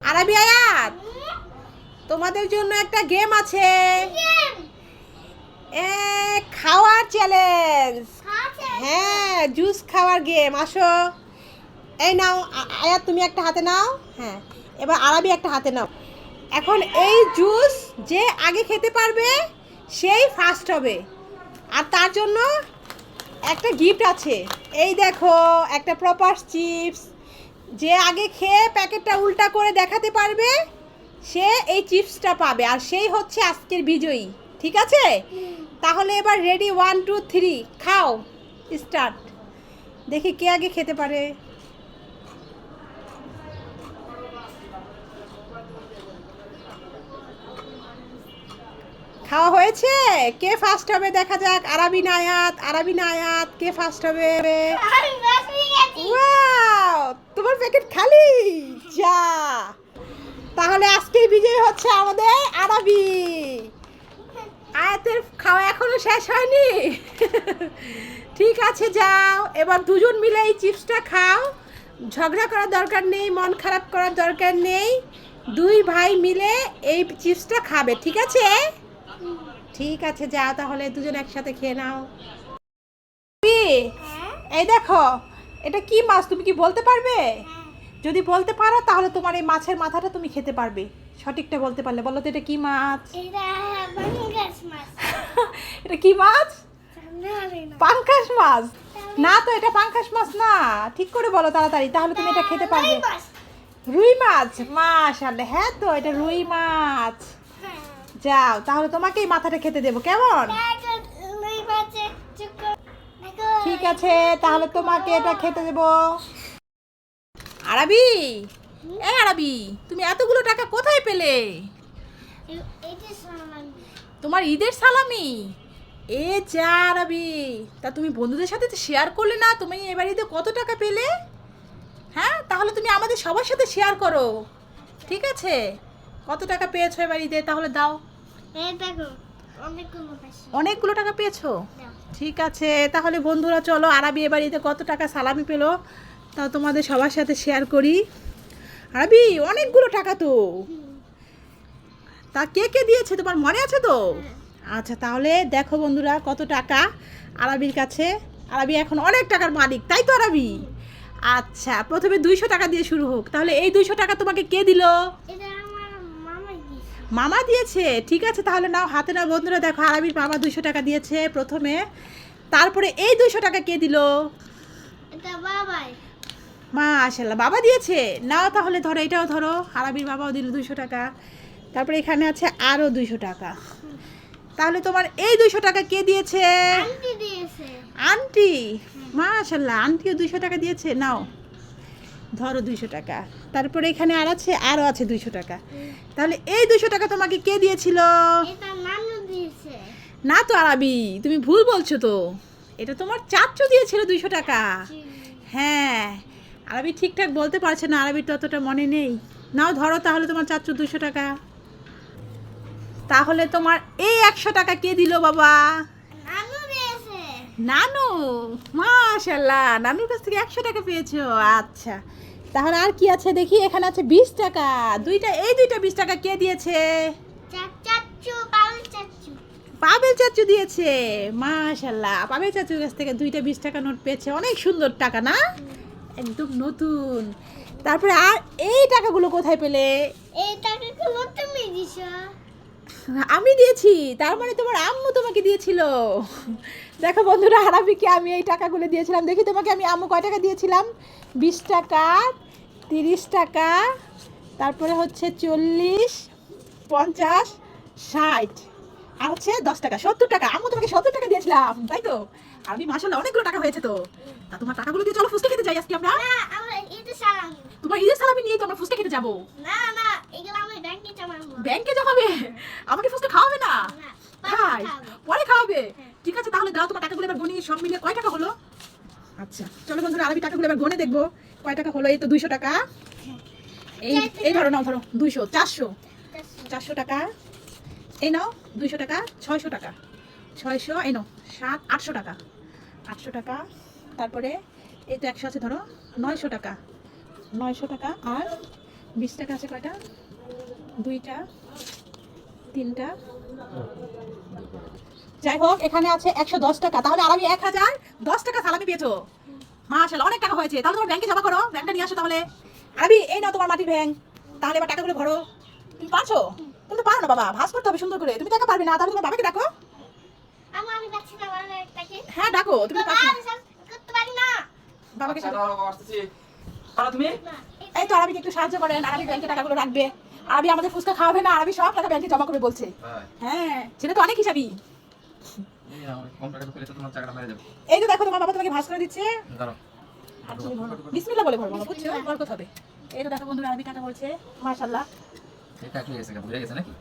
আরবি আয়াত, তোমাদের জন্য একটা গেম আছে। খাওয়ার চ্যালেঞ্জ। হ্যাঁ, জুস খাওয়ার গেম। আসো, এই নাও আয়াত, তুমি একটা হাতে নাও। হ্যাঁ, এবার আরবি একটা হাতে নাও। এখন এই জুস যে আগে খেতে পারবে সেই ফার্স্ট হবে। আর তার জন্য একটা গিফট আছে। এই দেখো, একটা প্রপার চিপস। যে আগে খেয়ে প্যাকেটটা উল্টা করে দেখাতে পারবে সে এই চিপসটা পাবে, আর সেই হচ্ছে আজকের বিজয়ী। ঠিক আছে, তাহলে এবার রেডি, 1 2 3 খাও, স্টার্ট। দেখি কে আগে খেতে পারে। খাওয়া হয়েছে? কে ফার্স্ট হবে দেখা যাক। আরবি না আয়াত? আরবি না আয়াত? কে ফার্স্ট হবে? ওয়াও, তোমার প্যাকেট খালি। যা, তাহলে আজকের বিজয়ী হচ্ছে আমাদের আরবি। আয়াতের খাওয়া এখনো শেষ হয়নি। ঠিক আছে, যাও এবার দুজন মিলে এই চিপসটা খাও। ঝগড়া করার দরকার নেই, মন খারাপ করার দরকার নেই। দুই ভাই মিলে এই চিপসটা খাবে, ঠিক আছে? ঠিক আছে, যাও তাহলে দুজন একসাথে খেয়ে নাও। এই দেখো, এটা কি মাছ তুমি কি বলতে পারবে? যদি বলতে পারো তাহলে তোমার এই মাছের মাথাটা তুমি খেতে পারবে। সঠিকটা বলতে পারলে বলো তো এটা কি মাছ? এটা কি মাছ? পাঙ্কাশ মাছ না তো, এটা পাঙ্কাশ মাছ না। ঠিক করে বলো তাড়াতাড়ি, তাহলে তুমি এটা খেতে পারবে। রুই মাছ, মাশাআল্লাহ। হ্যাঁ তো, এটা রুই মাছ। যাও তাহলে তোমাকে এই মাথাটা খেতে দেবো, কেমন? ঠিক আছে, তাহলে তোমাকে এটা খেতে দেবো। আরবি, এই আরবি, তুমি এতগুলো টাকা কোথায় পেলে? তোমার ঈদের সালামি? এ যা আরবি, তা তুমি বন্ধুদের সাথে তো শেয়ার করলে না, তুমি এবার ঈদে কত টাকা পেলে? হ্যাঁ, তাহলে তুমি আমাদের সবার সাথে শেয়ার করো, ঠিক আছে? কত টাকা পেয়েছো এবার ঈদে তাহলে দাও। অনেকগুলো টাকা পেয়েছো? ঠিক আছে, তাহলে বন্ধুরা চলো, আরবি এবার ঈদে কত টাকা সালামি পেলো তা তোমাদের সবার সাথে শেয়ার করি। আরবি, অনেকগুলো টাকা তো। তা কে কে দিয়েছে তোমার মনে আছে তো? আচ্ছা, তাহলে দেখো বন্ধুরা কত টাকা আরবির কাছে। আরবি এখন অনেক টাকার মালিক, তাই তো আরবি? আচ্ছা, প্রথমে 200 টাকা দিয়ে শুরু হোক। তাহলে এই 200 টাকা তোমাকে কে দিল? মামা দিয়েছে। ঠিক আছে, তাহলে নাও হাতে নাও বন্ধুরা। দেখো, আরবির মামা 200 টাকা দিয়েছে প্রথমে। তারপরে এই 200 টাকা কে দিল? মাশাআল্লাহ, বাবা দিয়েছে। নাও তাহলে ধরো, এটাও ধরো, আরবির বাবাও দিল 200 টাকা। তারপরে এখানে আছে আরও 200 টাকা। তাহলে তোমার এই 200 টাকা কে দিয়েছে? আন্টি। মাশাআল্লাহ, আন্টিও 200 টাকা দিয়েছে। নাও ধরো 200 টাকা। তারপরে এখানে আরও আছে 200 টাকা। তাহলে এই 200 টাকা তোমাকে কে দিয়েছিল? না তো আরবি, তুমি ভুল বলছো তো। এটা তোমার চাচু দিয়েছিল 200 টাকা। হ্যাঁ, আরবি ঠিকঠাক বলতে পারছে না, আরবির ততটা মনে নেই। নাও ধরো তাহলে তোমার চাচু 200 টাকা। তাহলে তোমার এই 100 টাকা কে দিল বাবা? নানু। মাশাআল্লাহ, নানুর কাছ থেকে 100 টাকা পেয়েছো। আচ্ছা, তাহলে আর কি আছে দেখি। এখানে আছে 20 টাকা। এই দুইটা 20 টাকা কে দিয়েছে? পাবেল চাচু দিয়েছে। মাশাআল্লাহ, পাবেল চাচুর কাছ থেকে দুইটা 20 টাকা নোট পেয়েছে। অনেক সুন্দর টাকা না, একদম নতুন। তারপরে আর এই টাকাগুলো কোথায় পেলে? এই টাকাগুলো তুমি দিছো? আমি দিয়েছি, তার মানে তোমার আম্মু তোমাকে দিয়েছিল। দেখো বন্ধুরা, আরবিকে আমি এই টাকাগুলো দিয়েছিলাম। দেখি তোমাকে আমি আম্মু কয় টাকা দিয়েছিলাম? 20 টাকা, 30 টাকা, তারপরে হচ্ছে 40, 50, 60, আর হচ্ছে 10 টাকা, 70 টাকা। আম্মু তোমাকে 70 টাকা দিয়েছিলাম, তাই তো? আরবি মাশাআল্লাহ, অনেকগুলো টাকা হয়েছে তো। তা তোমার টাকাগুলো দিয়ে চলো ফুচকা খেতে যাই আজকে আমরা। না, আমরা ঈদের সালামি। তোমার ঈদের সালামি নিয়ে তো আমরা ফুচকা খেতে যাবো। না না, এগুলো আমি ব্যাংকে জমাবো। ব্যাংকে জমাবে? আমাকে ফুচকা খাওয়াবে না? খাই, পরে খাওয়াবে। ঠিক আছে, তাহলে দাও তোমার টাকাগুলো এবার গুনি, সব মিলে কয় টাকা হলো? আচ্ছা চলো বন্ধুরা, আরবি টাকাগুলো এবার গুনে দেখবো কয় টাকা হলো। এই তো 200 টাকা। এই ধরো, নাও ধরো 200, 400 টাকা। এই নাও 200 টাকা, 600 টাকা, 600, এই নাও 800 টাকা, 800 টাকা। তারপরে এই তো 100 আছে, ধরো 900 টাকা, 900 টাকা। আর 20 টাকা আছে কয়টা? 2টা, 3টা। যাই হোক, এখানে আছে 110 টাকা। তাহলে আরাবি 1010 টাকা সালামি পেয়েছো। মাশাআল্লাহ, অনেক টাকা হয়েছে। তাহলে তোমার ব্যাংকে জমা করো, ব্যাংকটা নিয়ে আসো তাহলে। আরাবি, এই নাও তোমার মাটির ব্যাংক। তাহলে এবার টাকাগুলো ভরো। তুমি পারছো? তুমি তো পারো না বাবা, ভাঁজ করতে হবে সুন্দর করে। তুমি তো একা পারবে না, তাহলে তোমার বাবাকে ডাকো। আমি পাচ্ছি না আমার একটাকে। হ্যাঁ ডাকো, তুমি তো পারছো না। করতে পারি না। বাবাকে আচ্ছা, সাথে- দাঁড়াও, বাবা, আসতেছি। দাঁড়াও তুমি। এই তো আরবিকে একটু সাহায্য করেন, আরবি ব্যাংকে টাকাগুলো রাখবে। আরবি আমাদের ফুচকা খাওয়াবে না, আরবি সব টাকা ব্যাংকে জমা করবে বলছে। হ্যাঁ, হ্যাঁ, সেটা তো অনেক হিসাবই। এই আমার কম টাকা তো পেলে তো তোমার টাকাটা মেরে যাবে। এই তো দেখো, তোমার বাবা তোমাকে ভাঁজ করে দিচ্ছে। দাঁড়াও। আর তুমি ভরো। বিসমিল্লাহ বলে ভরো বাবা, বুঝছো? বরকত হবে। এই তো দেখো বন্ধুরা, আরবি টাকা বলছে। মাশাআল্লাহ। এটা কি গেছে, ভুলে গেছে নাকি?